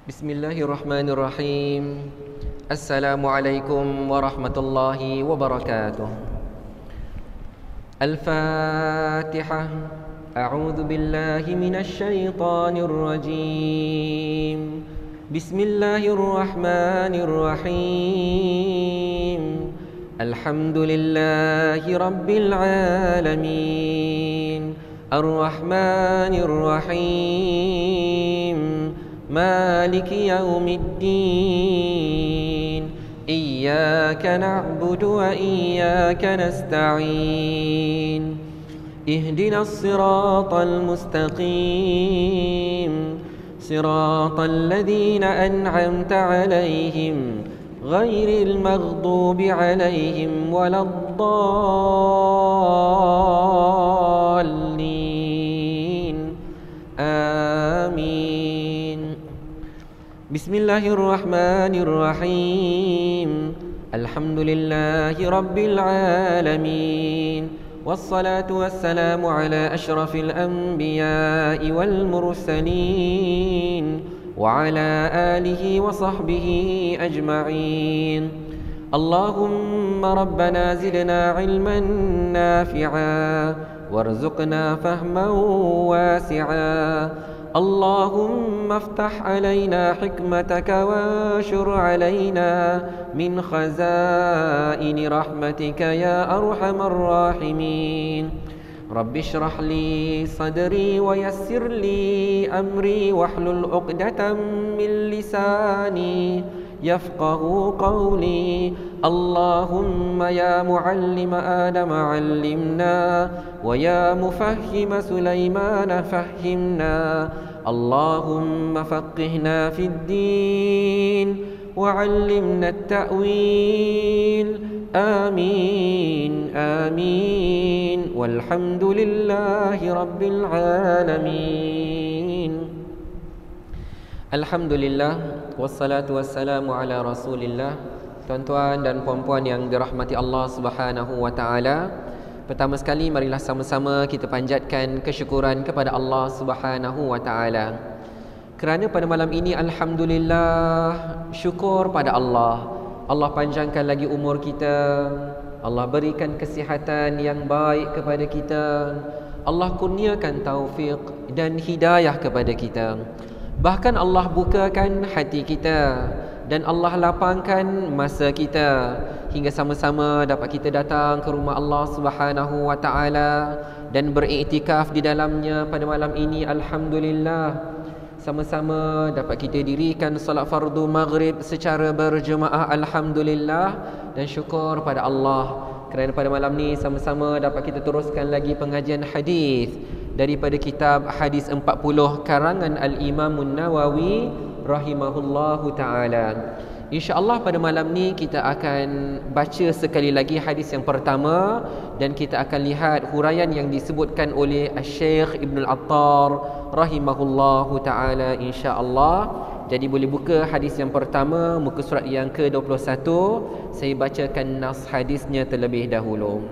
Bismillahirrahmanirrahim. Assalamualaikum warahmatullahi wabarakatuh. Al-Fatihah. A'udzu billahi minasy syaithanir rajim. Bismillahirrahmanirrahim. Alhamdulillahi rabbil alamin. Ar-Rahmanir Rahim. مالك يوم الدين إياك نعبد وإياك نستعين اهدنا الصراط المستقيم صراط الذين أنعمت عليهم غير المغضوب عليهم ولا الضالين آمين. Bismillahirrahmanirrahim. Alhamdulillahi rabbil alamin. Wassalatu wassalamu ala asyrafil anbiya'i wal mursalin wa ala alihi wa sahbihi ajma'in. Allahumma rabbana zidna ilman nafi'a warzuqna fahman wasi'a. اللهم افتح علينا حكمتك وانشر علينا من خزائن رحمتك يا أرحم الراحمين. رب اشرح لي صدري ويسر لي أمري واحلل عقدة من لساني يفقه قولي. اللهم يا معلم آدم علمنا ويا مفهم سليمان فهمنا. اللهم فقهنا في الدين وعلمنا التأويل. آمين آمين والحمد لله رب العالمين. Alhamdulillah wassalatu wassalamu ala Rasulillah. Tuan-tuan dan puan-puan yang dirahmati Allah Subhanahu wa taala, pertama sekali marilah sama-sama kita panjatkan kesyukuran kepada Allah Subhanahu wa taala. Kerana pada malam ini alhamdulillah, syukur pada Allah. Allah panjangkan lagi umur kita. Allah berikan kesihatan yang baik kepada kita. Allah kurniakan taufik dan hidayah kepada kita. Bahkan Allah bukakan hati kita dan Allah lapangkan masa kita hingga sama-sama dapat kita datang ke rumah Allah Subhanahu wa taala dan beriktikaf di dalamnya pada malam ini. Alhamdulillah, sama-sama dapat kita dirikan solat fardu maghrib secara berjemaah. Alhamdulillah dan syukur pada Allah kerana pada malam ni sama-sama dapat kita teruskan lagi pengajian hadis daripada kitab Hadis 40 karangan Al-Imam Nawawi rahimahullahu taala. InsyaAllah pada malam ni kita akan baca sekali lagi hadis yang pertama dan kita akan lihat huraian yang disebutkan oleh Syekh Ibn Al-Attar rahimahullahu taala insya-Allah. Jadi boleh buka hadis yang pertama, muka surat yang ke-21. Saya bacakan nas hadisnya terlebih dahulu.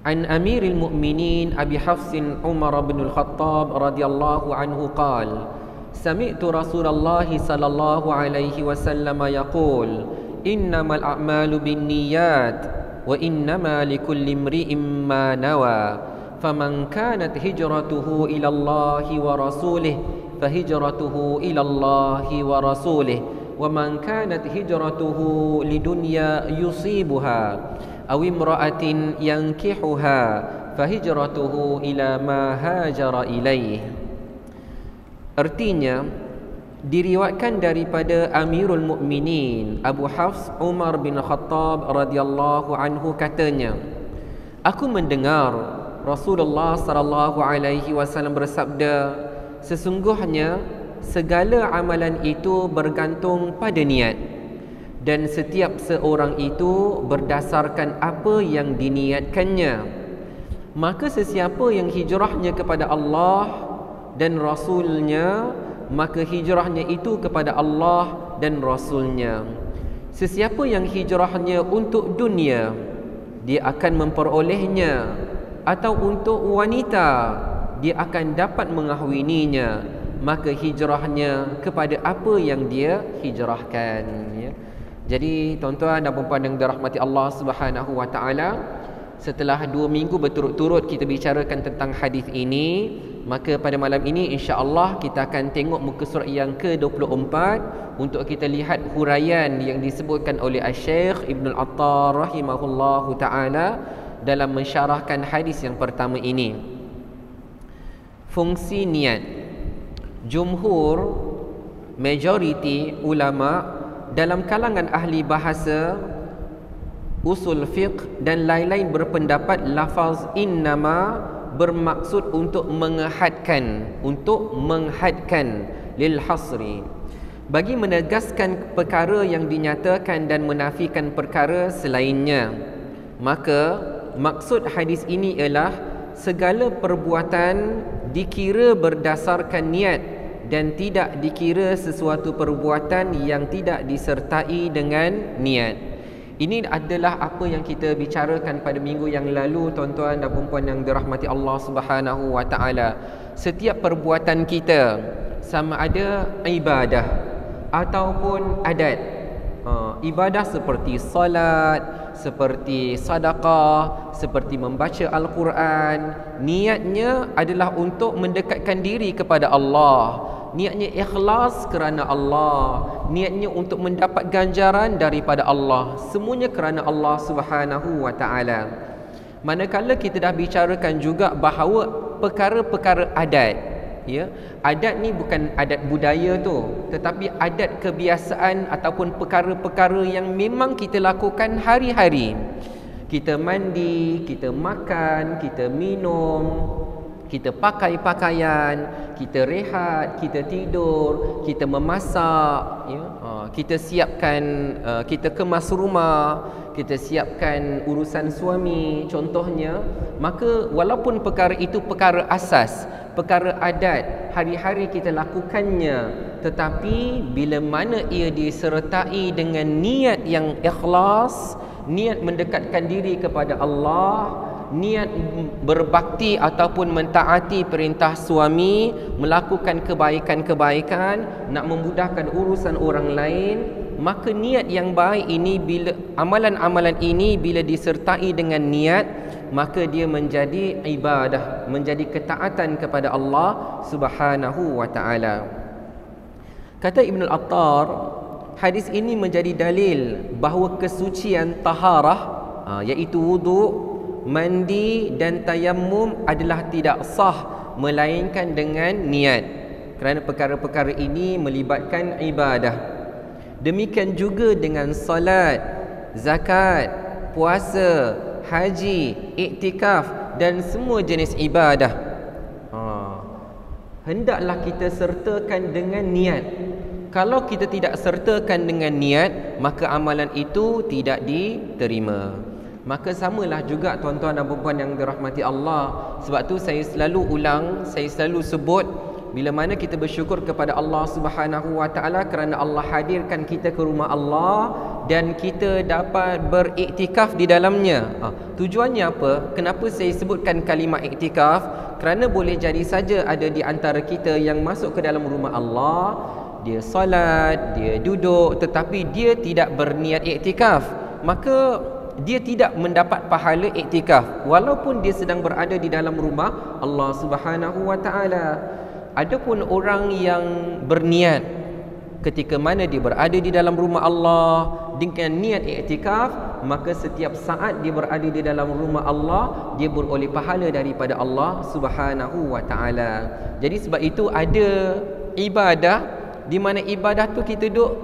An Amiril Mu'minin Abi Hafsin Umar bin Al-Khattab radhiyallahu anhu qala sami'tu Rasulullah sallallahu alaihi wasallam yaqul innamal a'malu binniyat wa innama likulli imri'in ma nawa faman kanat hijratuhu ila Allah wa rasulih fahijratuhu ila Allah wa rasulih wa man kanat hijratuhu lidunya yusibuha aw imra'atin yankihuha fahijratuhu ila ma hajara ilaih. Artinya, diriwayatkan daripada Amirul Mukminin Abu Hafs Umar bin Khattab radhiyallahu anhu katanya, aku mendengar Rasulullah sallallahu alaihi wasallam bersabda, sesungguhnya segala amalan itu bergantung pada niat, dan setiap seorang itu berdasarkan apa yang diniatkannya. Maka sesiapa yang hijrahnya kepada Allah dan Rasulnya, maka hijrahnya itu kepada Allah dan Rasulnya. Sesiapa yang hijrahnya untuk dunia, dia akan memperolehnya, atau untuk wanita, dia akan dapat mengahwininya, maka hijrahnya kepada apa yang dia hijrahkan, ya. Jadi tuan-tuan dan puan-puan yang dirahmati Allah Subhanahu wa taala, setelah 2 minggu berturut-turut kita bicarakan tentang hadis ini, maka pada malam ini insya-Allah kita akan tengok muka surat yang ke-24 untuk kita lihat huraian yang disebutkan oleh Asy-Syaikh Ibn Al-Attar rahimahullahu taala dalam mensyarahkan hadis yang pertama ini. Fungsi niat. Jumhur, majoriti ulama dalam kalangan ahli bahasa, usul fiqh dan lain-lain berpendapat lafaz innama bermaksud untuk menghadkan, lil hasri, bagi menegaskan perkara yang dinyatakan dan menafikan perkara selainnya. Maka maksud hadis ini ialah segala perbuatan dikira berdasarkan niat dan tidak dikira sesuatu perbuatan yang tidak disertai dengan niat. Ini adalah apa yang kita bicarakan pada minggu yang lalu, tuan-tuan dan puan-puan yang dirahmati Allah Subhanahu wa taala. Setiap perbuatan kita, sama ada ibadah ataupun adat, ibadah seperti salat, seperti sedekah, seperti membaca Al-Quran, niatnya adalah untuk mendekatkan diri kepada Allah. Niatnya ikhlas kerana Allah, niatnya untuk mendapat ganjaran daripada Allah. Semuanya kerana Allah Subhanahu wa taala. Manakala kita dah bicarakan juga bahawa perkara-perkara adat, ya, adat ni bukan adat budaya tu, tetapi adat kebiasaan ataupun perkara-perkara yang memang kita lakukan hari-hari. Kita mandi, kita makan, kita minum, kita pakai pakaian, kita rehat, kita tidur, kita memasak, ya, kita siapkan, kita kemas rumah, kita siapkan urusan suami contohnya. Maka walaupun perkara itu perkara asas, perkara adat, hari-hari kita lakukannya, tetapi bila mana ia disertai dengan niat yang ikhlas, niat mendekatkan diri kepada Allah, niat berbakti ataupun mentaati perintah suami, melakukan kebaikan-kebaikan, nak memudahkan urusan orang lain, maka niat yang baik ini, bila amalan-amalan ini bila disertai dengan niat, maka dia menjadi ibadah, menjadi ketaatan kepada Allah Subhanahu wa taala. Kata Ibn Al-Attar, hadis ini menjadi dalil bahawa kesucian taharah, iaitu wuduk, mandi dan tayammum adalah tidak sah melainkan dengan niat, kerana perkara-perkara ini melibatkan ibadah. Demikian juga dengan salat, zakat, puasa, haji, iktikaf dan semua jenis ibadah. Hendaklah kita sertakan dengan niat. Kalau kita tidak sertakan dengan niat, maka amalan itu tidak diterima. Maka samalah juga tuan-tuan dan puan-puan yang dirahmati Allah. Sebab tu saya selalu ulang, saya selalu sebut, bila mana kita bersyukur kepada Allah Subhanahu wa taala kerana Allah hadirkan kita ke rumah Allah dan kita dapat beriktikaf di dalamnya. Tujuannya apa? Kenapa saya sebutkan kalimah iktikaf? Kerana boleh jadi saja ada di antara kita yang masuk ke dalam rumah Allah, dia salat, dia duduk, tetapi dia tidak berniat iktikaf. Maka dia tidak mendapat pahala iktikaf walaupun dia sedang berada di dalam rumah Allah Subhanahu wa taala. Adapun orang yang berniat ketika mana dia berada di dalam rumah Allah dengan niat iktikaf, maka setiap saat dia berada di dalam rumah Allah, dia beroleh pahala daripada Allah Subhanahu wa taala. Jadi sebab itu ada ibadah di mana ibadah tu kita duduk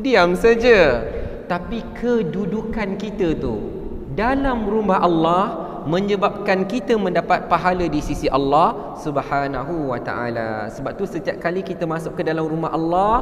diam saja, tapi kedudukan kita tu dalam rumah Allah menyebabkan kita mendapat pahala di sisi Allah Subhanahu wa taala. Sebab tu setiap kali kita masuk ke dalam rumah Allah,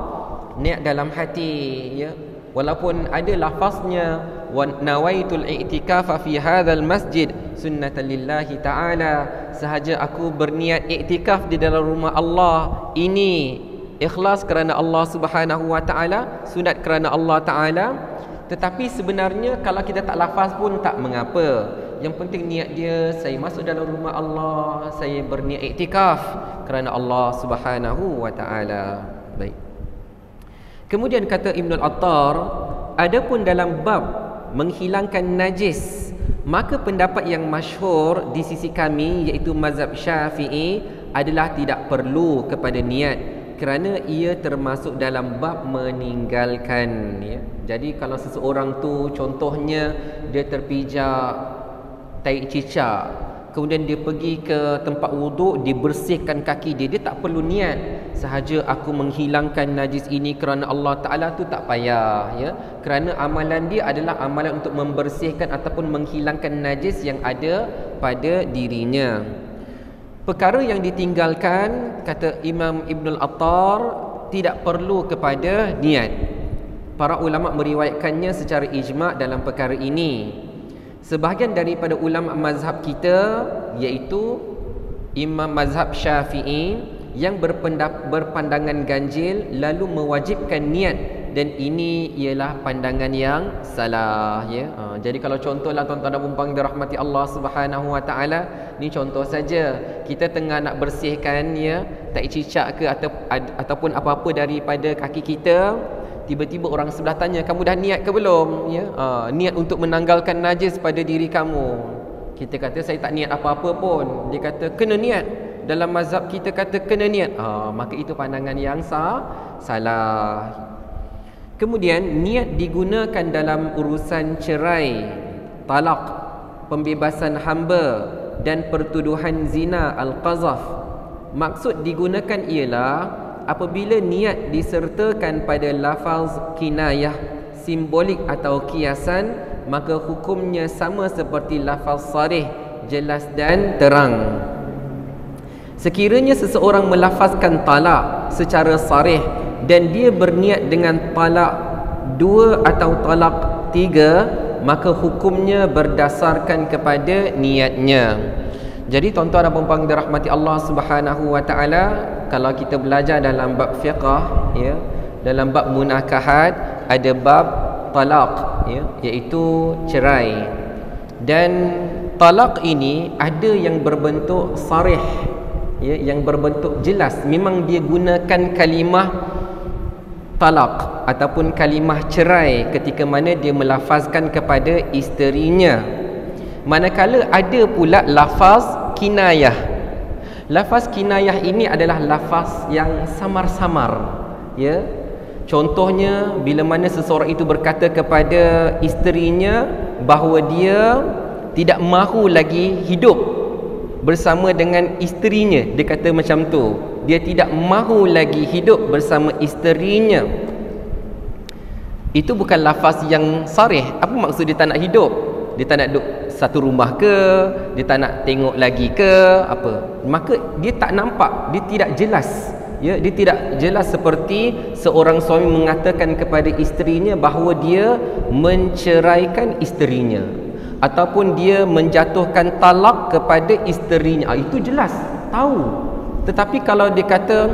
niat dalam hati, ya, walaupun ada lafaznya wa nawaitul i'tikafa fi hadzal masjid sunnatan lillahi taala, sahaja aku berniat iktikaf di dalam rumah Allah ini ikhlas kerana Allah Subhanahu wa taala, sunat kerana Allah taala. Tetapi sebenarnya kalau kita tak lafaz pun tak mengapa. Yang penting niat dia, saya masuk dalam rumah Allah, saya berniat iktikaf kerana Allah Subhanahu wa taala. Baik. Kemudian kata Ibn al-Attar, adapun dalam bab menghilangkan najis, maka pendapat yang masyhur di sisi kami iaitu mazhab Syafi'i adalah tidak perlu kepada niat kerana ia termasuk dalam bab meninggalkan, ya. Jadi kalau seseorang tu contohnya dia terpijak tai cicak, kemudian dia pergi ke tempat wuduk, dia bersihkan kaki dia, dia tak perlu niat. Sahaja aku menghilangkan najis ini kerana Allah Ta'ala, tu tak payah, ya. Kerana amalan dia adalah amalan untuk membersihkan ataupun menghilangkan najis yang ada pada dirinya. Perkara yang ditinggalkan, kata Imam Ibn al-Attar, tidak perlu kepada niat. Para ulama meriwayatkannya secara ijma' dalam perkara ini. Sebahagian daripada ulama mazhab kita, iaitu Imam mazhab Syafi'i, yang berpandangan ganjil lalu mewajibkan niat, dan ini ialah pandangan yang salah, ya. Jadi kalau contohlah tuan-tuan dan puan-puan dirahmati Allah Subhanahu wa taala, ni contoh saja, kita tengah nak bersihkan, ya, tai cicak ke ataupun apa-apa daripada kaki kita, tiba-tiba orang sebelah tanya, kamu dah niat ke belum, ya? Niat untuk menanggalkan najis pada diri kamu. Kita kata saya tak niat apa-apa pun. Dia kata kena niat. Dalam mazhab kita kata kena niat. Maka itu pandangan yang salah. Kemudian niat digunakan dalam urusan cerai, talak, pembebasan hamba dan pertuduhan zina, al-qazaf. Maksud digunakan ialah apabila niat disertakan pada lafaz kinayah, simbolik atau kiasan, maka hukumnya sama seperti lafaz sarih, jelas dan terang. Sekiranya seseorang melafazkan talak secara sarih dan dia berniat dengan talak 2 atau talak 3, maka hukumnya berdasarkan kepada niatnya. Jadi tuan-tuan dan puan-puan dirahmati Allah Subhanahu wa taala, kalau kita belajar dalam bab fiqh, ya, dalam bab munakahat ada bab talak, ya, iaitu cerai. Dan talak ini ada yang berbentuk sarih, ya, yang berbentuk jelas, memang dia gunakan kalimah talak ataupun kalimah cerai ketika mana dia melafazkan kepada isterinya. Manakala ada pula lafaz kinayah. Lafaz kinayah ini adalah lafaz yang samar-samar, ya. Contohnya bila mana seseorang itu berkata kepada isterinya bahawa dia tidak mahu lagi hidup bersama dengan isterinya. Dia kata macam tu, dia tidak mahu lagi hidup bersama isterinya. Itu bukan lafaz yang sarih. Apa maksud dia tak nak hidup? Dia tak nak duduk satu rumah ke, dia tak nak tengok lagi ke, apa? Maka dia tak nampak, dia tidak jelas, ya, dia tidak jelas seperti seorang suami mengatakan kepada isterinya bahawa dia menceraikan isterinya ataupun dia menjatuhkan talak kepada isterinya. Itu jelas, tahu. Tetapi kalau dia kata,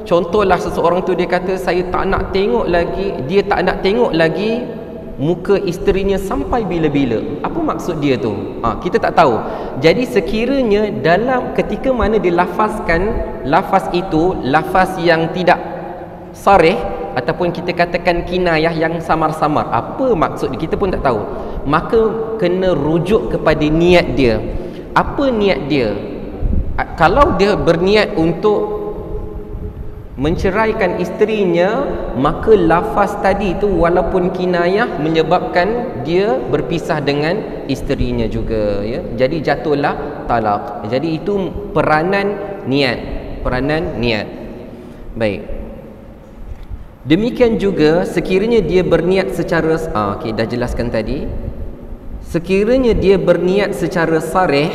contohlah seseorang tu dia kata saya tak nak tengok lagi, dia tak nak tengok lagi muka isterinya sampai bila-bila. Apa maksud dia tu? Kita tak tahu. Jadi sekiranya dalam ketika mana dilafazkan lafaz itu, lafaz yang tidak sarih ataupun kita katakan kinayah yang samar-samar, apa maksud dia kita pun tak tahu, maka kena rujuk kepada niat dia. Apa niat dia? Kalau dia berniat untuk menceraikan isterinya, maka lafaz tadi itu walaupun kinayah menyebabkan dia berpisah dengan isterinya juga, ya. Jadi jatuhlah talak. Jadi itu peranan niat, peranan niat. Baik. Demikian juga sekiranya dia berniat secara dah jelaskan tadi. Sekiranya dia berniat secara sarih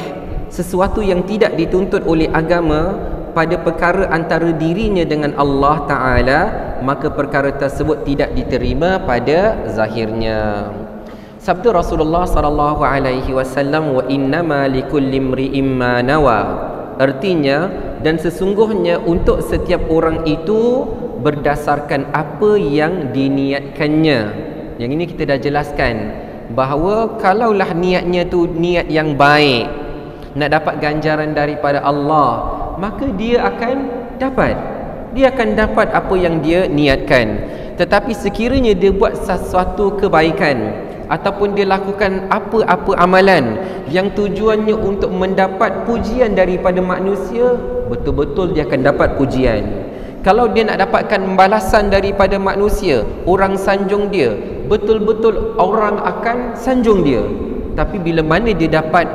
sesuatu yang tidak dituntut oleh agama pada perkara antara dirinya dengan Allah Ta'ala, maka perkara tersebut tidak diterima pada zahirnya. Sabda Rasulullah sallallahu alaihi wasallam, wa innama likulli imri'in ma nawa. Artinya, dan sesungguhnya untuk setiap orang itu berdasarkan apa yang diniatkannya. Yang ini kita dah jelaskan. bahawa kalaulah niatnya tu niat yang baik, nak dapat ganjaran daripada Allah, maka dia akan dapat apa yang dia niatkan. Tetapi sekiranya dia buat sesuatu kebaikan ataupun dia lakukan apa-apa amalan yang tujuannya untuk mendapat pujian daripada manusia, betul-betul dia akan dapat pujian. Kalau dia nak dapatkan balasan daripada manusia, orang sanjung dia, betul-betul orang akan sanjung dia. Tapi bila mana dia dapat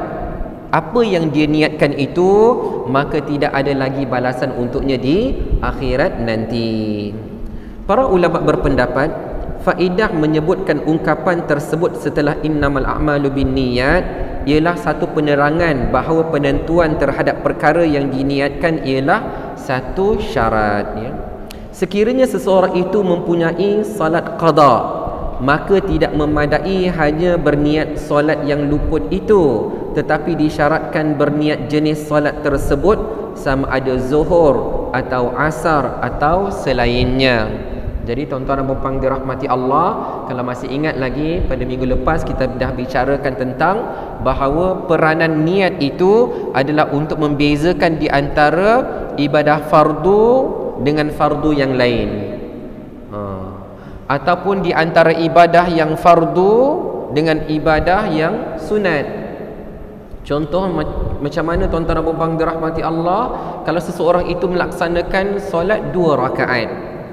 apa yang dia niatkan itu, maka tidak ada lagi balasan untuknya di akhirat nanti. Para ulama berpendapat, faedah menyebutkan ungkapan tersebut setelah innamal a'malu binniyat ialah satu penerangan bahawa penentuan terhadap perkara yang diniatkan ialah satu syarat, ya. Sekiranya seseorang itu mempunyai salat qada, maka tidak memadai hanya berniat solat yang luput itu, tetapi disyaratkan berniat jenis solat tersebut sama ada zuhur atau asar atau selainnya. Jadi tuan-tuan dan puan-puan dirahmati Allah, kalau masih ingat lagi pada minggu lepas kita dah bicarakan tentang bahawa peranan niat itu adalah untuk membezakan di antara ibadah fardu dengan fardu yang lain, ataupun di antara ibadah yang fardu dengan ibadah yang sunat. Contoh macam mana tuan-tuan dan puan-puan dirahmati Allah, kalau seseorang itu melaksanakan solat 2 rakaat,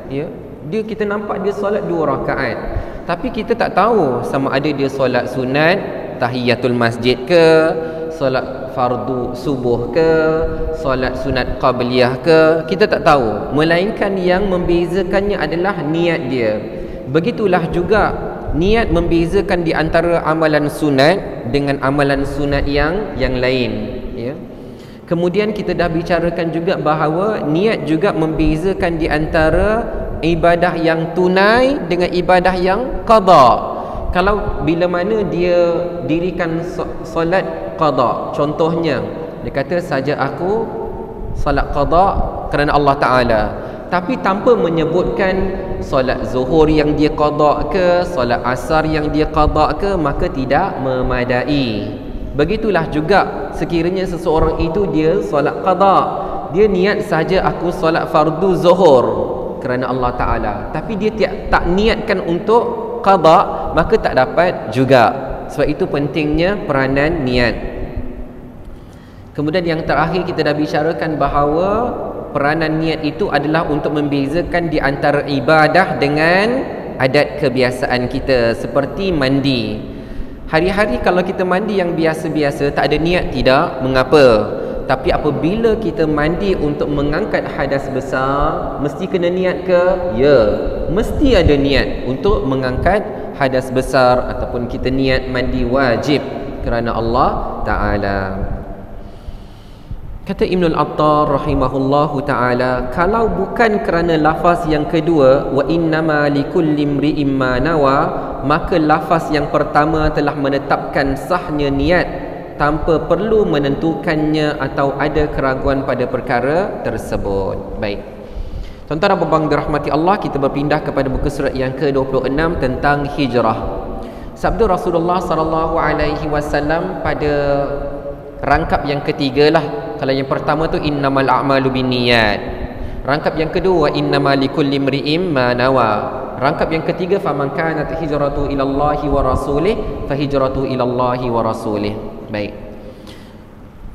ya, kita nampak dia solat 2 rakaat, tapi kita tak tahu sama ada dia solat sunat tahiyatul masjid ke, solat fardu subuh ke, solat sunat qabliyah ke, kita tak tahu. Melainkan yang membezakannya adalah niat dia. Begitulah juga niat membezakan di antara amalan sunat dengan amalan sunat yang lain, ya. Kemudian kita dah bicarakan juga bahawa niat juga membezakan di antara ibadah yang tunai dengan ibadah yang qada. Kalau bila mana dia dirikan solat qada, contohnya dia kata saja aku solat qada kerana Allah Ta'ala, tapi tanpa menyebutkan solat zuhur yang dia qada ke, solat asar yang dia qada ke, maka tidak memadai. Begitulah juga sekiranya seseorang itu dia solat qada, dia niat saja aku solat fardu zuhur kerana Allah Ta'ala, tapi dia tak niatkan untuk qada, maka tak dapat juga. Sebab itu pentingnya peranan niat. Kemudian yang terakhir kita dah bicarakan bahawa peranan niat itu adalah untuk membezakan di antara ibadah dengan adat kebiasaan kita, seperti mandi. Hari-hari kalau kita mandi yang biasa-biasa, tak ada niat, tidak mengapa. Tapi apabila kita mandi untuk mengangkat hadas besar, mesti kena niat ke? Ya, mesti ada niat untuk mengangkat hadas besar, ataupun kita niat mandi wajib kerana Allah Ta'ala. Kata Ibn al-Attar rahimahullahu ta'ala, kalau bukan kerana lafaz yang kedua, wa innama likulli imri'in ma nawa, maka lafaz yang pertama telah menetapkan sahnya niat tanpa perlu menentukannya atau ada keraguan pada perkara tersebut. Baik, tuan-tuan dan puan-puan dirahmati Allah, kita berpindah kepada buku surat yang ke-26 tentang hijrah. Sabda Rasulullah SAW pada rangkap yang ketiga lah. Kalau yang pertama tu innamal a'malu binniyat, rangkap yang kedua innamal likulli imri'in ma nawa, rangkap yang ketiga faman kanat hijratu ilallahi wa rasulih fa hijratu ilallahi wa rasulih. Baik,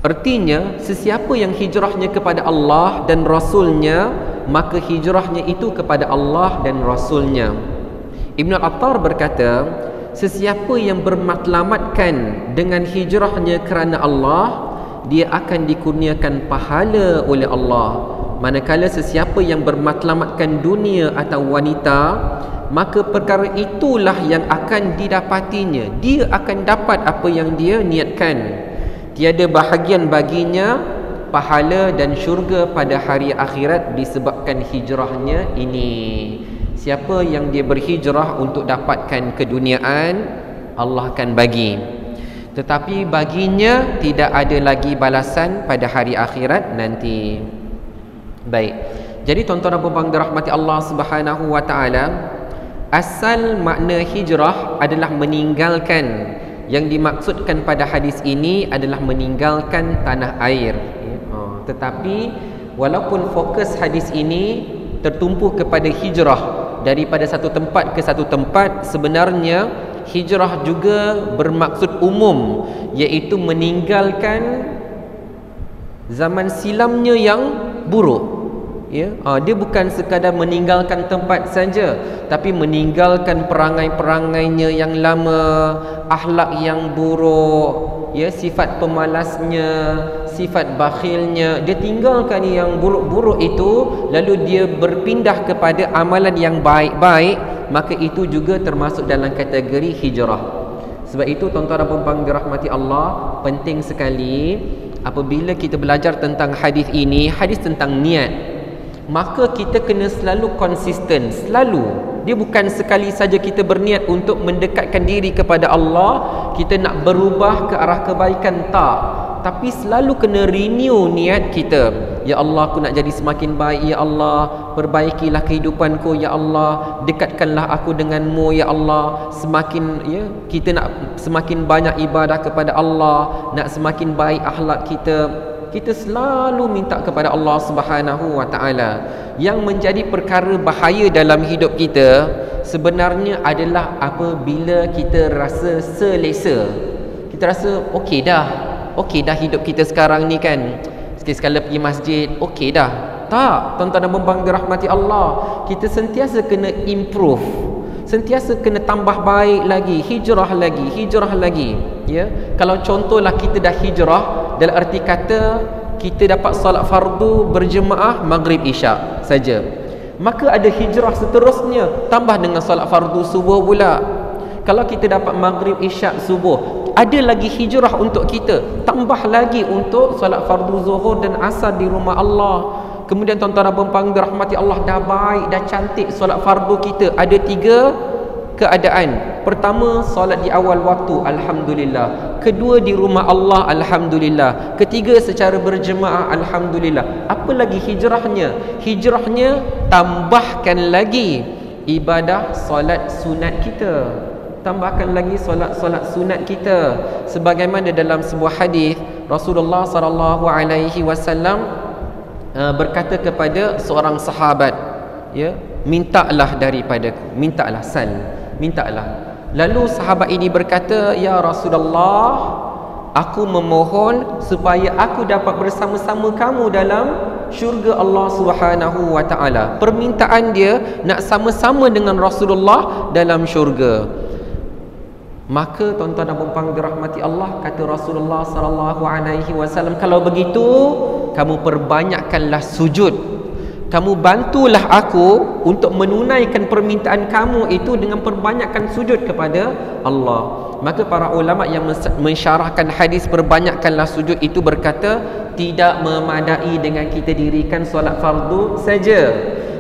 artinya sesiapa yang hijrahnya kepada Allah dan Rasulnya, maka hijrahnya itu kepada Allah dan Rasulnya. Ibn al-Attar berkata, sesiapa yang bermatlamatkan dengan hijrahnya kerana Allah, dia akan dikurniakan pahala oleh Allah. Manakala sesiapa yang bermatlamatkan dunia atau wanita, maka perkara itulah yang akan didapatinya. Dia akan dapat apa yang dia niatkan. Tiada bahagian baginya pahala dan syurga pada hari akhirat disebabkan hijrahnya ini. Siapa yang dia berhijrah untuk dapatkan keduniaan, Allah akan bagi, tetapi baginya tidak ada lagi balasan pada hari akhirat nanti. Baik, jadi tuan-tuan dan puan-puan dirahmati Allah Subhanahu wa ta'ala, Asal makna hijrah adalah meninggalkan. Yang dimaksudkan pada hadis ini adalah meninggalkan tanah air. Tetapi walaupun fokus hadis ini tertumpu kepada hijrah daripada satu tempat ke satu tempat, sebenarnya hijrah juga bermaksud umum, iaitu meninggalkan zaman silamnya yang buruk. Dia bukan sekadar meninggalkan tempat saja, tapi meninggalkan perangai-perangainya yang lama, akhlak yang buruk, sifat pemalasnya, sifat bakhilnya. Dia tinggalkan yang buruk-buruk itu, lalu dia berpindah kepada amalan yang baik-baik, maka itu juga termasuk dalam kategori hijrah. Sebab itu tuan-tuan dan puan-puan dirahmati Allah, penting sekali apabila kita belajar tentang hadis ini, hadis tentang niat, maka kita kena selalu konsisten. Selalu. Dia bukan sekali saja kita berniat untuk mendekatkan diri kepada Allah, kita nak berubah ke arah kebaikan, tak. Tapi selalu kena renew niat kita. Ya Allah, aku nak jadi semakin baik. Ya Allah, perbaikilah kehidupanku. Ya Allah, dekatkanlah aku denganmu. Ya Allah, kita nak semakin banyak ibadah kepada Allah, nak semakin baik akhlak kita. Kita selalu minta kepada Allah Subhanahu wa taala. Yang menjadi perkara bahaya dalam hidup kita sebenarnya adalah apabila kita rasa selesa. Kita rasa okey dah hidup kita sekarang ni kan. Sekali-sekala pergi masjid, okey dah. Tak, tuan-tuan dan puan-puan dirahmati Allah, kita sentiasa kena improve, sentiasa kena tambah baik lagi, hijrah lagi. Kalau contohlah kita dah hijrah, dalam arti kata kita dapat solat fardu berjemaah maghrib isyak saja, maka ada hijrah seterusnya, tambah dengan solat fardu subuh pula. Kalau kita dapat maghrib isyak subuh, ada lagi hijrah untuk kita, tambah lagi untuk solat fardu zuhur dan asar di rumah Allah. Kemudian tuan-tuan dan puan-puan dirahmati Allah, dah baik, dah cantik solat fardu kita, ada 3 keadaan. Pertama, solat di awal waktu, alhamdulillah. Kedua, di rumah Allah, alhamdulillah. Ketiga, secara berjemaah, alhamdulillah. Apa lagi hijrahnya? Hijrahnya tambahkan lagi ibadah solat sunat kita. Tambahkan lagi solat sunat kita. Sebagaimana dalam sebuah hadis Rasulullah SAW berkata kepada seorang sahabat, mintalah daripadaku, mintalah sal, mintalah. Lalu sahabat ini berkata, ya Rasulullah, aku memohon supaya aku dapat bersama-sama kamu dalam syurga Allah Subhanahu wa taala. Permintaan dia nak sama-sama dengan Rasulullah dalam syurga. Maka tuan-tuan dan puan-puan dirahmati Allah, kata Rasulullah SAW, kalau begitu kamu perbanyakkanlah sujud, kamu bantulah aku untuk menunaikan permintaan kamu itu dengan perbanyakkan sujud kepada Allah. Maka para ulama yang mensyarahkan hadis perbanyakkanlah sujud itu berkata, tidak memadai dengan kita dirikan solat fardu saja,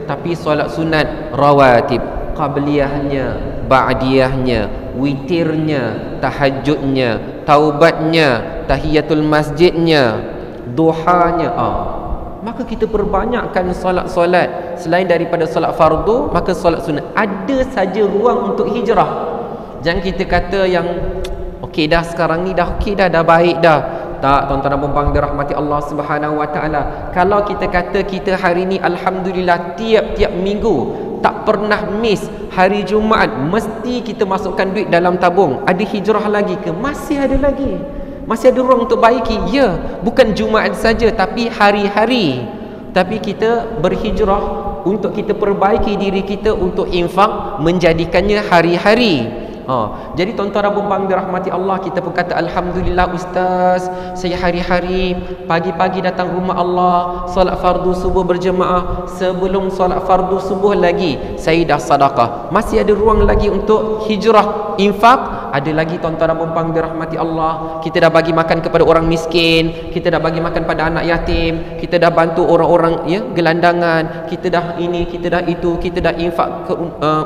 tapi solat sunat rawatib, qabliyahnya, ba'diyahnya, witirnya, tahajudnya, taubatnya, tahiyatul masjidnya, duhanya. Maka kita perbanyakkan solat-solat selain daripada solat fardu, maka solat sunat. Ada saja ruang untuk hijrah. Jangan kita kata yang okey dah sekarang ni dah okey dah baik dah. Tak, tuan-tuan dan puan-puan dirahmati Allah Subhanahu wa taala. Kalau kita kata kita hari ni alhamdulillah tiap-tiap minggu tak pernah miss hari Jumaat, mesti kita masukkan duit dalam tabung, ada hijrah lagi ke? Masih ada lagi. Masih ada ruang untuk baiki. Ya, bukan Jumaat saja, tapi hari-hari. Tapi kita berhijrah untuk kita perbaiki diri kita, untuk infak, menjadikannya hari-hari. Jadi tuan-tuan dan puan-puan dirahmati Allah, kita pun kata alhamdulillah ustaz, saya hari-hari pagi-pagi datang rumah Allah, solat fardu subuh berjemaah. Sebelum solat fardu subuh lagi saya dah sedekah. Masih ada ruang lagi untuk hijrah, infak. Ada lagi tuan-tuan dan puan-puan dirahmati Allah, kita dah bagi makan kepada orang miskin, kita dah bagi makan pada anak yatim, kita dah bantu orang-orang gelandangan, kita dah ini, kita dah itu, kita dah infak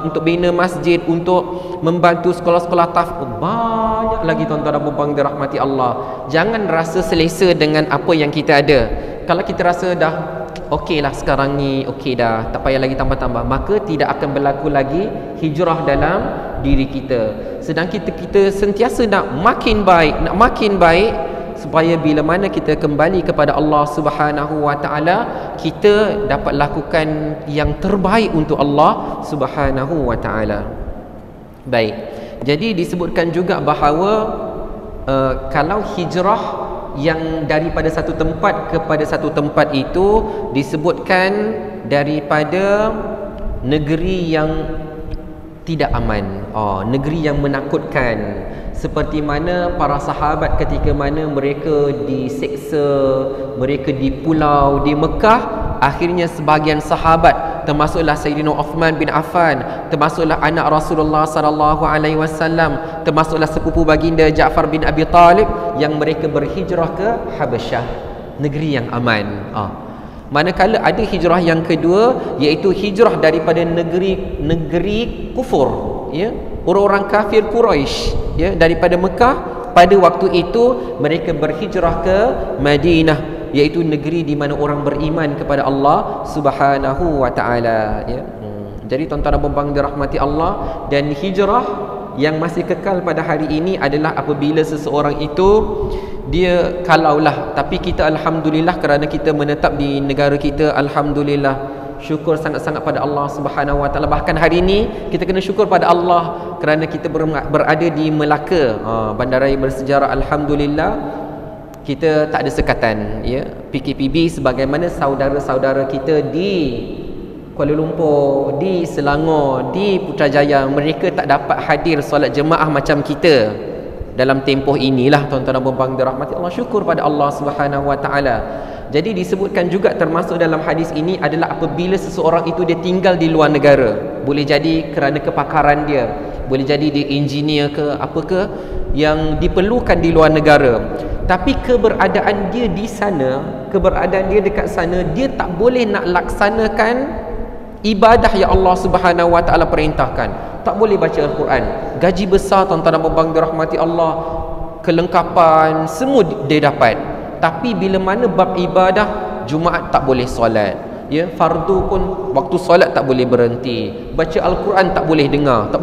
untuk bina masjid, untuk membantu sekolah-sekolah tahfiz. Banyak lagi tuan-tuan dan puan-puan dirahmati Allah. Jangan rasa selesa dengan apa yang kita ada. Kalau kita rasa dah okeylah sekarang ni, okey dah, tak payah lagi tambah-tambah, maka tidak akan berlaku lagi hijrah dalam diri kita. Sedang kita sentiasa nak makin baik, supaya bila mana kita kembali kepada Allah Subhanahu wa taala, kita dapat lakukan yang terbaik untuk Allah Subhanahu wa taala. Baik. Jadi disebutkan juga bahawa kalau hijrah yang daripada satu tempat kepada satu tempat itu disebutkan daripada negeri yang tidak aman, negeri yang menakutkan, seperti mana para sahabat ketika mana mereka diseksa, mereka di pulau di Mekah, akhirnya sebahagian sahabat, termasuklah Sayyidina Uthman bin Affan, termasuklah anak Rasulullah sallallahu alaihi wasallam, termasuklah sepupu baginda Ja'far bin Abi Talib, yang mereka berhijrah ke Habasyah, negeri yang aman. Manakala ada hijrah yang kedua, iaitu hijrah daripada negeri kufur, ya, orang-orang kafir Quraisy, ya, daripada Mekah. Pada waktu itu mereka berhijrah ke Madinah, iaitu negeri di mana orang beriman kepada Allah Subhanahu wa taala, ya. Jadi tuan-tuan dan puan-puan dirahmati Allah, dan hijrah yang masih kekal pada hari ini adalah apabila seseorang itu dia kalaulah, tapi kita alhamdulillah kerana kita menetap di negara kita, alhamdulillah, syukur sangat-sangat pada Allah Subhanahu wa taala. Bahkan hari ini kita kena syukur pada Allah kerana kita berada di Melaka, bandaraya bersejarah, alhamdulillah. Kita tak ada sekatan, ya, PKPB, sebagaimana saudara-saudara kita di Kuala Lumpur, di Selangor, di Putrajaya, mereka tak dapat hadir solat jemaah macam kita dalam tempoh inilah, tuan-tuan dan puan-puan dirahmati Allah. Syukur pada Allah Subhanahu wa taala. Jadi disebutkan juga termasuk dalam hadis ini adalah apabila seseorang itu dia tinggal di luar negara, boleh jadi kerana kepakaran dia, boleh jadi dia engineer ke apa ke yang diperlukan di luar negara, tapi keberadaan dia di sana, keberadaan dia dekat sana, dia tak boleh nak laksanakan ibadah yang Allah Subhanahu wa taala perintahkan. Tak boleh baca Al-Quran, gaji besar tuan-tuan dan puan-puan dirahmati Allah, kelengkapan semua dia dapat, tapi bila mana bab ibadah, Jumaat tak boleh solat, ya, fardu pun waktu solat tak boleh berhenti, baca Al-Quran tak boleh dengar, tak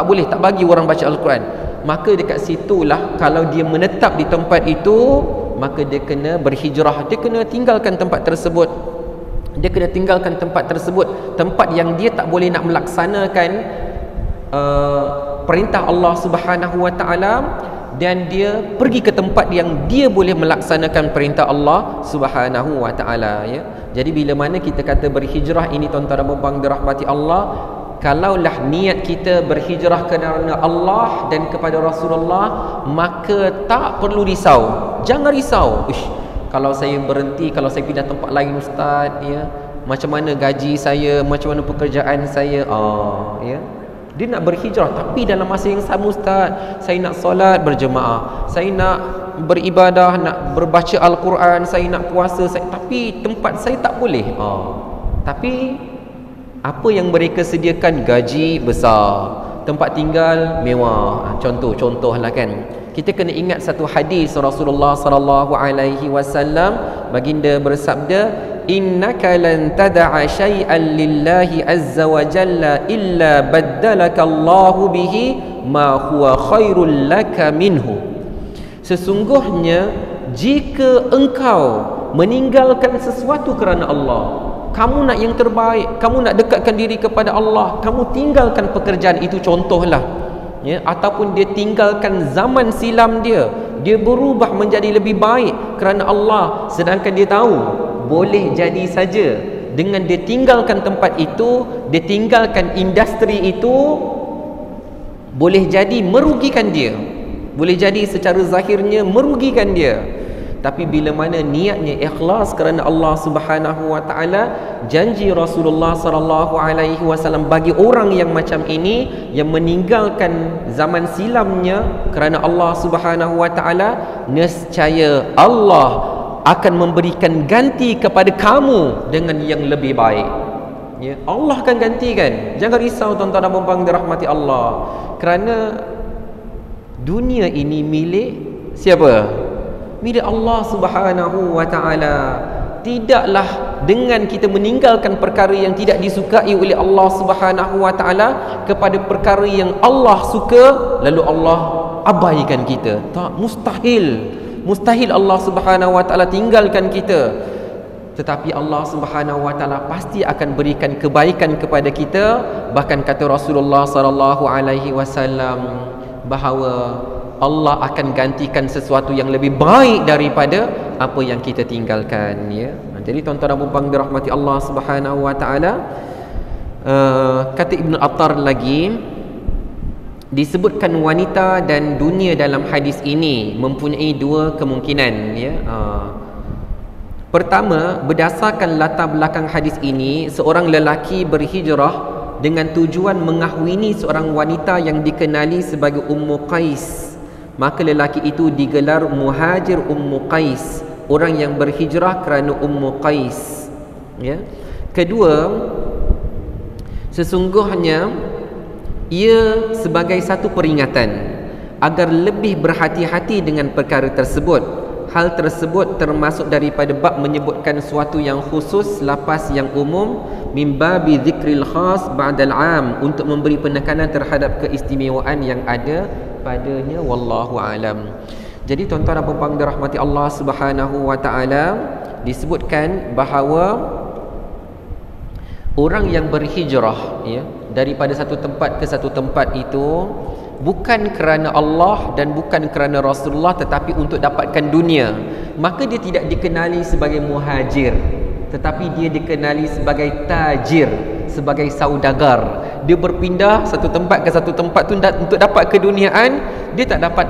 boleh, tak bagi orang baca Al-Quran. Maka dekat situlah kalau dia menetap di tempat itu, maka dia kena berhijrah, dia kena tinggalkan tempat tersebut. Dia kena tinggalkan tempat tersebut, tempat yang dia tak boleh nak melaksanakan perintah Allah Subhanahu wa taala, dan dia pergi ke tempat yang dia boleh melaksanakan perintah Allah Subhanahu wa taala, ya. Jadi bila mana kita kata berhijrah ini, tuan-tuan dan puan-puan dirahmati Allah, kalaulah niat kita berhijrah kerana Allah dan kepada Rasulullah, maka tak perlu risau. Jangan risau, kalau saya berhenti, kalau saya pindah tempat lain ustaz, ya, macam mana gaji saya, macam mana pekerjaan saya, ya. Dia nak berhijrah, tapi dalam masa yang sama, ustaz, saya nak solat berjemaah, saya nak beribadah, nak berbaca Al-Quran, saya nak puasa, tapi tempat saya tak boleh. Tapi apa yang mereka sediakan, gaji besar, tempat tinggal mewah, contoh-contoh lah kan. Kita kena ingat satu hadis Rasulullah sallallahu alaihi wasallam, baginda bersabda, innaka lan tad'a syai'an lillahi azza wa jalla illa baddalaka Allahu bihi ma huwa khairul laka minhu. Sesungguhnya jika engkau meninggalkan sesuatu kerana Allah, kamu nak yang terbaik, kamu nak dekatkan diri kepada Allah, kamu tinggalkan pekerjaan itu, contohlah, ya, ataupun dia tinggalkan zaman silam dia berubah menjadi lebih baik kerana Allah, sedangkan dia tahu boleh jadi saja dengan dia tinggalkan tempat itu, dia tinggalkan industri itu, boleh jadi merugikan dia, boleh jadi secara zahirnya merugikan dia. Tapi bila mana niatnya ikhlas kerana Allah Subhanahu wa taala, janji Rasulullah sallallahu alaihi wasallam bagi orang yang macam ini, yang meninggalkan zaman silamnya kerana Allah Subhanahu wa taala, nescaya Allah akan memberikan ganti kepada kamu dengan yang lebih baik. Ya, Allah akan gantikan. Jangan risau tuan-tuan dan puan-puan dirahmati Allah. Kerana dunia ini milik siapa? Milik Allah Subhanahu wa taala. tidaklah dengan kita meninggalkan perkara yang tidak disukai oleh Allah Subhanahu wa taala kepada perkara yang Allah suka lalu Allah abaikan kita. Tak, mustahil Allah Subhanahu wa taala tinggalkan kita. Tetapi Allah Subhanahu wa taala pasti akan berikan kebaikan kepada kita. Bahkan kata Rasulullah sallallahu alaihi wasallam bahawa Allah akan gantikan sesuatu yang lebih baik daripada apa yang kita tinggalkan, ya. Jadi tuan-tuan dan puan-puan dirahmati Allah Subhanahu wa taala, kata Ibnu Attar lagi, disebutkan wanita dan dunia dalam hadis ini mempunyai dua kemungkinan, ya. Pertama, berdasarkan latar belakang hadis ini, seorang lelaki berhijrah dengan tujuan mengahwini seorang wanita yang dikenali sebagai Ummu Qais. Maka lelaki itu digelar Muhajir Ummu Qais, orang yang berhijrah kerana Ummu Qais, ya. Kedua, sesungguhnya ia sebagai satu peringatan agar lebih berhati-hati dengan perkara tersebut. Hal tersebut termasuk daripada bab menyebutkan sesuatu yang khusus lepas yang umum, min babi dzikril khas ba'dal 'am, untuk memberi penekanan terhadap keistimewaan yang ada padanya, wallahu alam. Jadi tuan-tuan dan puan-puan dirahmati Allah Subhanahu wa taala, disebutkan bahawa orang yang berhijrah, ya, daripada satu tempat ke satu tempat itu bukan kerana Allah dan bukan kerana Rasulullah, tetapi untuk dapatkan dunia, maka dia tidak dikenali sebagai muhajir, tetapi dia dikenali sebagai tajir, sebagai saudagar. Dia berpindah satu tempat ke satu tempat tu untuk dapat keduniaan. Dia tak dapat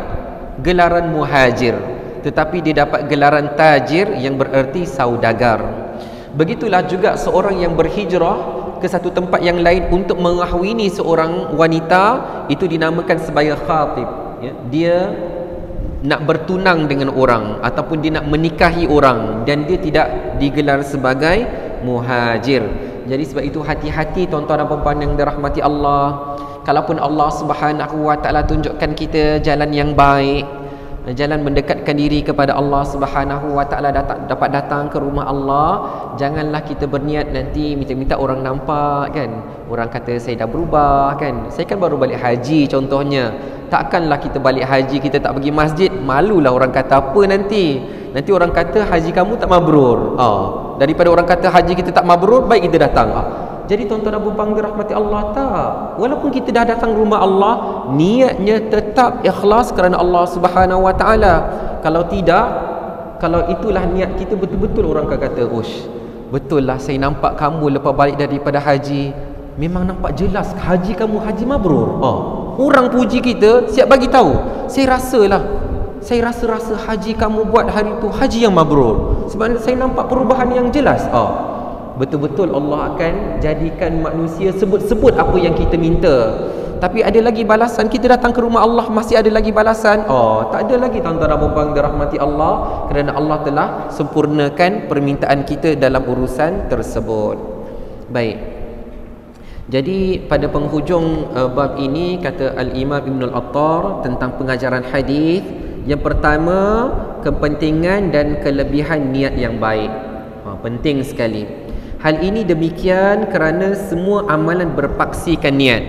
gelaran muhajir, tetapi dia dapat gelaran tajir, yang bererti saudagar. Begitulah juga seorang yang berhijrah ke satu tempat yang lain untuk mengahwini seorang wanita, itu dinamakan sebagai khatib, ya. Dia nak bertunang dengan orang ataupun dia nak menikahi orang, dan dia tidak digelar sebagai muhajir. Jadi sebab itu hati-hati tuan-tuan dan puan-puan yang dirahmati Allah. Kalaupun Allah Subhanahu wa taala tunjukkan kita jalan yang baik, jalan mendekatkan diri kepada Allah Subhanahu wa taala, dapat datang ke rumah Allah, janganlah kita berniat nanti minta-minta orang nampak, kan. Orang kata saya dah berubah, kan. Saya kan baru balik haji contohnya. Takkanlah kita balik haji kita tak pergi masjid, malulah orang kata apa nanti. Nanti orang kata haji kamu tak mabrur. Daripada orang kata haji kita tak mabrur, baik kita datang. Jadi tuan-tuan dan puan-puan dirahmati Allah, tak, walaupun kita dah datang rumah Allah, niatnya tetap ikhlas kerana Allah Subhanahu wa taala. Kalau tidak, kalau itulah niat kita betul-betul, orang akan kata, "Ush, betul lah saya nampak kamu lepas balik daripada haji, memang nampak jelas haji kamu haji mabrur." Orang puji kita, siap bagi tahu, saya rasa haji kamu buat hari tu haji yang mabrur, sebab saya nampak perubahan yang jelas. Betul-betul Allah akan jadikan manusia sebut-sebut apa yang kita minta. Tapi ada lagi balasan, kita datang ke rumah Allah masih ada lagi balasan? Tak ada lagi, tuan-tuan dan puan-puan dirahmati Allah, kerana Allah telah sempurnakan permintaan kita dalam urusan tersebut. Baik. Jadi pada penghujung bab ini kata Al-Imam Ibn Al-Attar tentang pengajaran hadis, yang pertama, kepentingan dan kelebihan niat yang baik. Penting sekali. Hal ini demikian kerana semua amalan berpaksikan niat.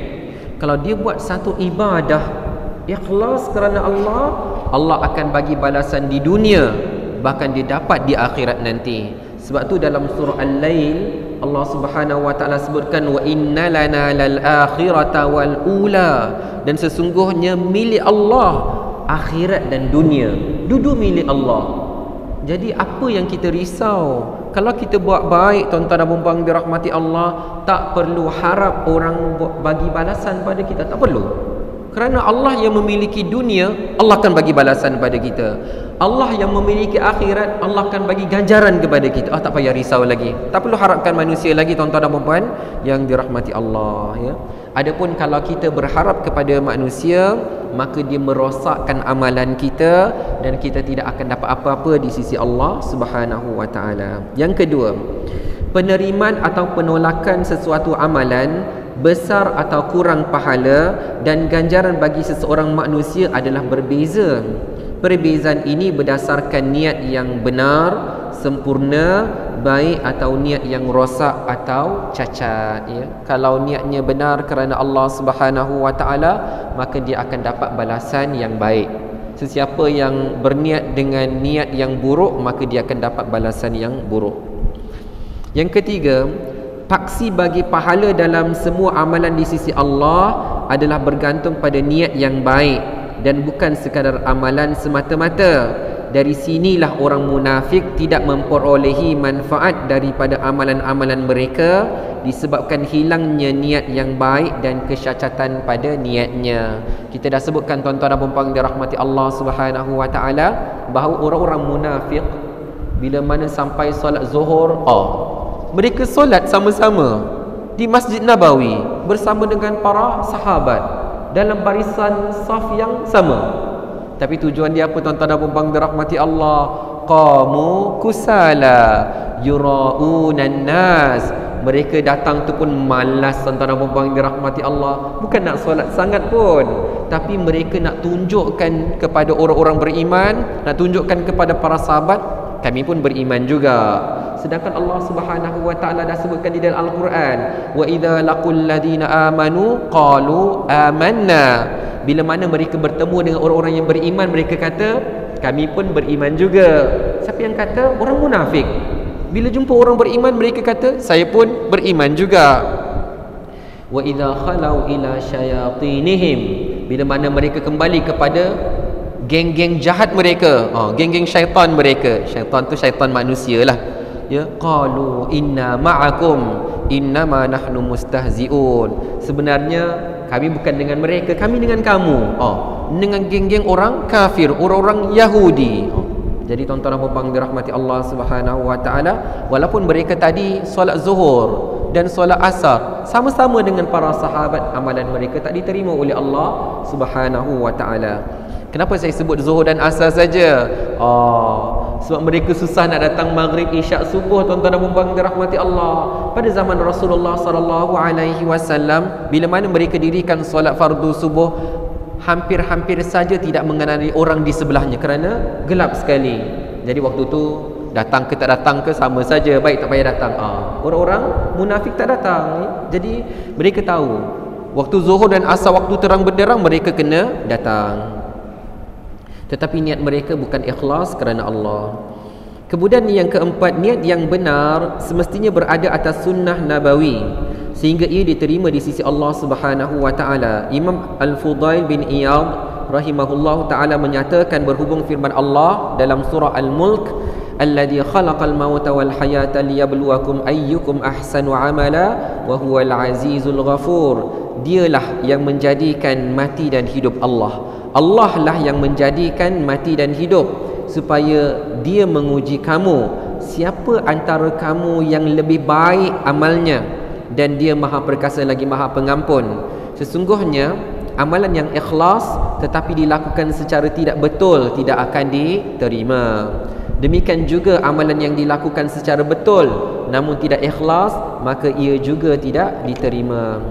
Kalau dia buat satu ibadah ikhlas kerana Allah, Allah akan bagi balasan di dunia, bahkan dia dapat di akhirat nanti. Sebab tu dalam surah Al-Lail Allah Subhanahu wa taala sebutkan, wa inna lana lal akhirata wal ula, dan sesungguhnya milik Allah akhirat dan dunia, duduk milik Allah. Jadi apa yang kita risau? Kalau kita buat baik, tuan-tuan dan puan-puan dirahmati Allah, tak perlu harap orang bagi balasan pada kita, tak perlu. Kerana Allah yang memiliki dunia, Allah akan bagi balasan pada kita. Allah yang memiliki akhirat, Allah akan bagi ganjaran kepada kita. Tak payah risau lagi. Tak perlu harapkan manusia lagi, tuan-tuan dan puan-puan yang dirahmati Allah, ya. Adapun kalau kita berharap kepada manusia, maka dia merosakkan amalan kita dan kita tidak akan dapat apa-apa di sisi Allah Subhanahu wa taala. Yang kedua, penerimaan atau penolakan sesuatu amalan, besar atau kurang pahala dan ganjaran bagi seseorang manusia adalah berbeza. Perbezaan ini berdasarkan niat yang benar, sempurna, baik atau niat yang rosak atau cacat, ya. Kalau niatnya benar kerana Allah Subhanahu wa taala, maka dia akan dapat balasan yang baik. Sesiapa yang berniat dengan niat yang buruk, maka dia akan dapat balasan yang buruk. Yang ketiga, paksi bagi pahala dalam semua amalan di sisi Allah adalah bergantung pada niat yang baik dan bukan sekadar amalan semata-mata. Dari sinilah orang munafik tidak memperolehi manfaat daripada amalan-amalan mereka disebabkan hilangnya niat yang baik dan kesyacatan pada niatnya. Kita dah sebutkan tuan-tuan dan puan-puan dirahmati Allah Subhanahu wa taala bahawa orang-orang munafik bila mana sampai solat Zuhur, mereka solat sama-sama di Masjid Nabawi bersama dengan para sahabat dalam barisan saf yang sama. Tapi tujuan dia apa tuan-tuan dan puan-puan dirahmati Allah? Qamu kusala yuraunan nas. Mereka datang tu pun malas tuan-tuan dan puan-puan dirahmati Allah. Bukan nak solat sangat pun, tapi mereka nak tunjukkan kepada orang-orang beriman, nak tunjukkan kepada para sahabat, kami pun beriman juga. Sedangkan Allah Subhanahu wa taala dah sebutkan di dalam Al-Quran, wa idza laqul ladina amanu qalu amanna. Bila mana mereka bertemu dengan orang-orang yang beriman, mereka kata kami pun beriman juga. Siapa yang kata? Orang munafik. Bila jumpa orang beriman, mereka kata saya pun beriman juga. Wa idza khalau ila syayatinihim. Bila mana mereka kembali kepada geng-geng jahat mereka, geng-geng syaitan mereka. Syaitan tu syaitan manusia lah, ya. Qalu inna ma'akum innama nahnu mustahzi'un. Sebenarnya kami bukan dengan mereka, kami dengan kamu. Dengan geng-geng orang kafir, orang-orang Yahudi. Jadi tuan-tuan dan puan-puan dirahmati Allah Subhanahu wa taala, walaupun mereka tadi solat Zuhur dan solat Asar sama-sama dengan para sahabat, amalan mereka tak diterima oleh Allah Subhanahu wa taala. Kenapa saya sebut Zuhur dan Asar saja? Sebab mereka susah nak datang maghrib, isyak, subuh tuan-tuan dan puan-puan dirahmati Allah. Pada zaman Rasulullah sallallahu alaihi wasallam, bila mana mereka dirikan solat fardu subuh, hampir-hampir saja tidak mengenali orang di sebelahnya kerana gelap sekali. Jadi waktu tu datang ke tak datang ke sama saja, baik tak payah datang. Orang-orang munafik tak datang. Jadi mereka tahu waktu Zuhur dan Asar, waktu terang benderang, mereka kena datang. Tetapi niat mereka bukan ikhlas kerana Allah. Kemudian yang keempat, niat yang benar semestinya berada atas sunnah nabawi sehingga ia diterima di sisi Allah Subhanahu wa taala. Imam Al-Fudail bin Iyad rahimahullah taala menyatakan berhubung firman Allah dalam surah Al-Mulk, alladzi khalaqal mauta wal hayata liyabluwakum ayyukum ahsanu amala wa huwal azizul ghafur. Dialah yang menjadikan mati dan hidup. Allah lah yang menjadikan mati dan hidup supaya dia menguji kamu, siapa antara kamu yang lebih baik amalnya, dan dia maha perkasa lagi maha pengampun. Sesungguhnya amalan yang ikhlas tetapi dilakukan secara tidak betul tidak akan diterima. Demikian juga amalan yang dilakukan secara betul namun tidak ikhlas, maka ia juga tidak diterima.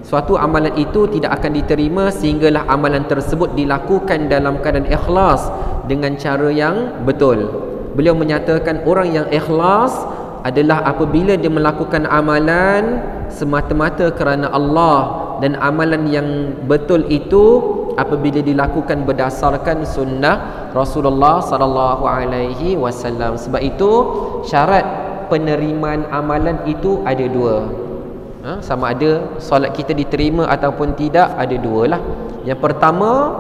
Suatu amalan itu tidak akan diterima sehinggalah amalan tersebut dilakukan dalam keadaan ikhlas dengan cara yang betul. Beliau menyatakan orang yang ikhlas adalah apabila dia melakukan amalan semata-mata kerana Allah, dan amalan yang betul itu apabila dilakukan berdasarkan sunnah Rasulullah sallallahu alaihi wasallam. Sebab itu syarat penerimaan amalan itu ada dua. Sama ada solat kita diterima ataupun tidak, ada dua lah. Yang pertama,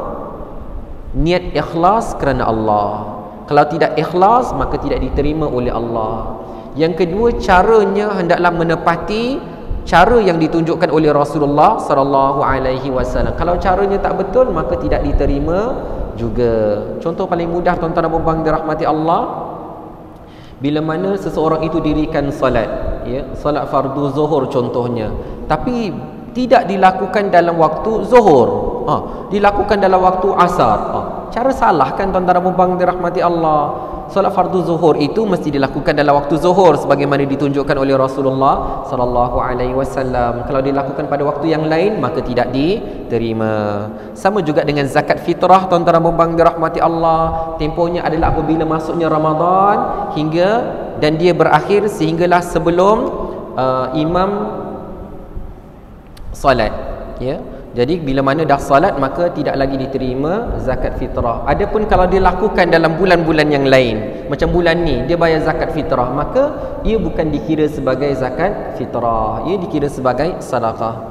niat ikhlas kerana Allah. Kalau tidak ikhlas, maka tidak diterima oleh Allah. Yang kedua, caranya hendaklah menepati cara yang ditunjukkan oleh Rasulullah sallallahu alaihi wasallam. Kalau caranya tak betul, maka tidak diterima juga. Contoh paling mudah tuan-tuan dan puan-puan dirahmati Allah, bila mana seseorang itu dirikan solat, ya, solat fardu zuhur contohnya, tapi tidak dilakukan dalam waktu zuhur, dilakukan dalam waktu asar, cara salah kan tuan-tuan dan puan-puan dirahmati Allah. solat fardu zuhur itu mesti dilakukan dalam waktu zuhur sebagaimana ditunjukkan oleh Rasulullah sallallahu alaihi wasallam. Kalau dilakukan pada waktu yang lain maka tidak diterima. Sama juga dengan zakat fitrah, tuan-tuan dan puan-puan dirahmati Allah, tempohnya adalah apabila masuknya Ramadan hingga dan dia berakhir sehinggalah sebelum imam solat, ya. Jadi bila mana dah salat maka tidak lagi diterima zakat fitrah. Adapun kalau dilakukan dalam bulan-bulan yang lain, macam bulan ni dia bayar zakat fitrah, maka ia bukan dikira sebagai zakat fitrah, ia dikira sebagai sedekah.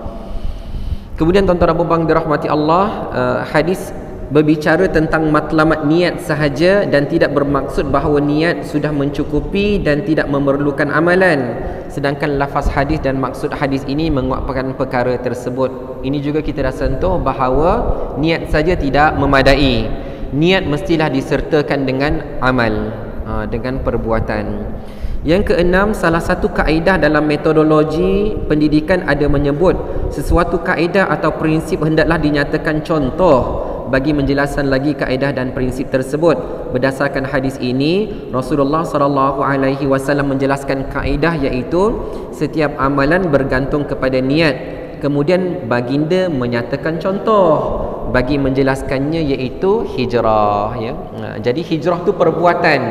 Kemudian tuan-tuan dan puan-puan dirahmati Allah, hadis berbicara tentang matlamat niat sahaja dan tidak bermaksud bahawa niat sudah mencukupi dan tidak memerlukan amalan. Sedangkan lafaz hadis dan maksud hadis ini menguatkan perkara tersebut. Ini juga kita dah sentuh bahawa niat saja tidak memadai. Niat mestilah disertakan dengan amal, dengan perbuatan. Yang keenam, salah satu kaedah dalam metodologi pendidikan ada menyebut sesuatu kaedah atau prinsip hendaklah dinyatakan contoh bagi menjelaskan lagi kaedah dan prinsip tersebut. Berdasarkan hadis ini, Rasulullah SAW menjelaskan kaedah iaitu setiap amalan bergantung kepada niat. Kemudian baginda menyatakan contoh bagi menjelaskannya iaitu hijrah, ya. Jadi hijrah itu perbuatan,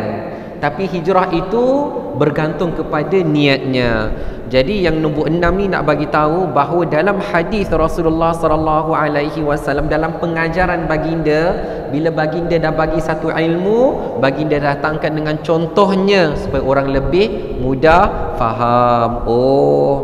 tapi hijrah itu bergantung kepada niatnya. Jadi yang nombor 6 ni nak bagi tahu bahawa dalam hadis Rasulullah SAW, dalam pengajaran baginda, bila baginda dah bagi satu ilmu, baginda datangkan dengan contohnya supaya orang lebih mudah faham. Oh,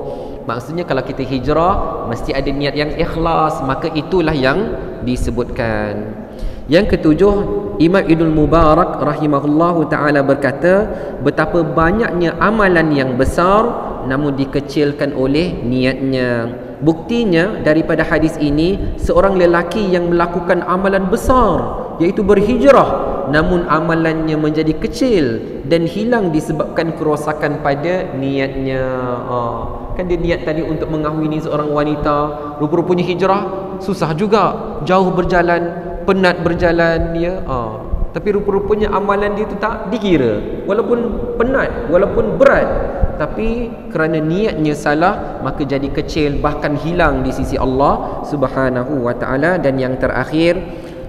maksudnya kalau kita hijrah mesti ada niat yang ikhlas, maka itulah yang disebutkan. Yang ketujuh, Imam Ibnul Mubarak rahimahullahu ta'ala berkata, betapa banyaknya amalan yang besar namun dikecilkan oleh niatnya. Buktinya daripada hadis ini, seorang lelaki yang melakukan amalan besar iaitu berhijrah, namun amalannya menjadi kecil dan hilang disebabkan kerosakan pada niatnya. Kan dia niat tadi untuk mengahwini seorang wanita, rupa-rupanya hijrah susah juga, jauh berjalan, penat berjalan, ya. Tapi rupa-rupanya amalan dia tu tak dikira, walaupun penat, walaupun berat, tapi kerana niatnya salah maka jadi kecil, bahkan hilang di sisi Allah Subhanahu wa ta'ala. Dan yang terakhir,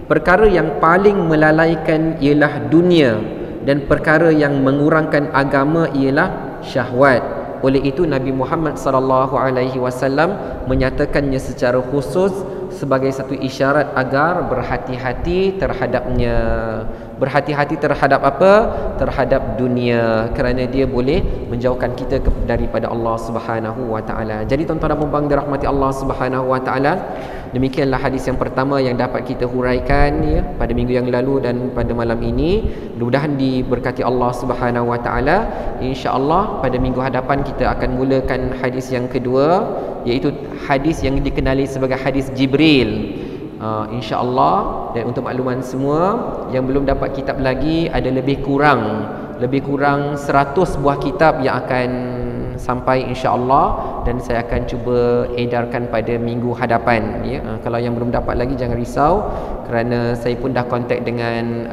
perkara yang paling melalaikan ialah dunia, dan perkara yang mengurangkan agama ialah syahwat. Oleh itu Nabi Muhammad SAW menyatakannya secara khusus sebagai satu isyarat agar berhati-hati terhadapnya. Berhati-hati terhadap apa? Terhadap dunia, kerana dia boleh menjauhkan kita daripada Allah Subhanahu wa ta'ala. Jadi tuan-tuan dan puan-puan dirahmati Allah Subhanahu wa ta'ala, demikianlah hadis yang pertama yang dapat kita huraikan, ya, pada minggu yang lalu dan pada malam ini. Mudah-mudahan diberkati Allah Subhanahu wa ta'ala. InsyaAllah pada minggu hadapan kita akan mulakan hadis yang kedua, iaitu hadis yang dikenali sebagai hadis Jibril. InsyaAllah. Dan untuk makluman semua yang belum dapat kitab lagi, ada lebih kurang 100 buah kitab yang akan sampai insyaAllah, dan saya akan cuba edarkan pada minggu hadapan, ya. Kalau yang belum dapat lagi jangan risau, kerana saya pun dah kontak dengan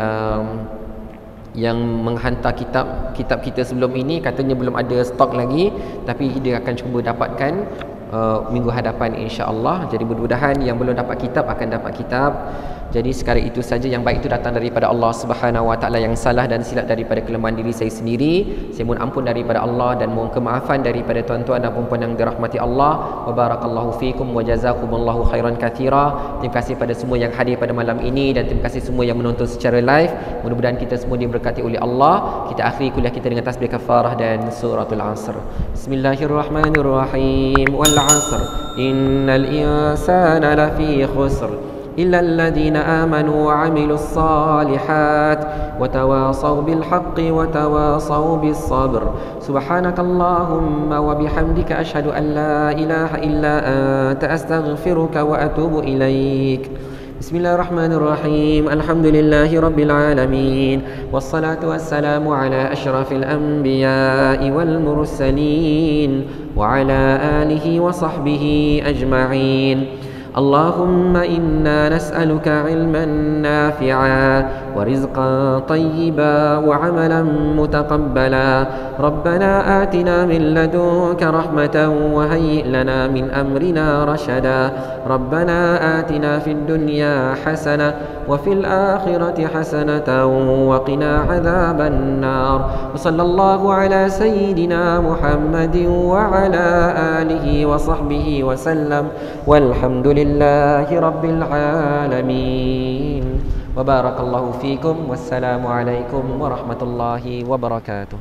yang menghantar kitab kita sebelum ini, katanya belum ada stok lagi, tapi dia akan cuba dapatkan minggu hadapan insya-Allah. Jadi mudah-mudahan yang belum dapat kitab akan dapat kitab. Jadi sekali itu saja, yang baik itu datang daripada Allah Subhanahu wa taala, yang salah dan silap daripada kelemahan diri saya sendiri. Saya mohon ampun daripada Allah dan mohon kemaafan daripada tuan-tuan dan puan-puan yang dirahmati Allah. Wa barakallahu fikum wa jazakumullahu khairan katsira. Terima kasih pada semua yang hadir pada malam ini, dan terima kasih semua yang menonton secara live. Mudah-mudahan kita semua diberkati oleh Allah. Kita akhiri kuliah kita dengan tasbih kafarah dan suratul Asr. Bismillahirrahmanirrahim. Wal 'asr innal insana lafi khusr إلا الذين آمنوا وعملوا الصالحات وتواصوا بالحق وتواصوا بالصبر سبحانك اللهم وبحمدك أشهد أن لا إله إلا أنت أستغفرك وأتوب إليك بسم الله الرحمن الرحيم الحمد لله رب العالمين والصلاة والسلام على أشرف الأنبياء والمرسلين وعلى آله وصحبه أجمعين اللهم إنا نسألك علما نافعا ورزقا طيبا وعملا متقبلا ربنا آتنا من لدنك رحمة وهيئ لنا من أمرنا رشدا ربنا آتنا في الدنيا حسنة وفي الآخرة حسنة وقنا عذاب النار وصلى الله على سيدنا محمد وعلى آله وصحبه وسلم والحمد لله رب العالمين وبارك الله فيكم والسلام عليكم ورحمة الله وبركاته.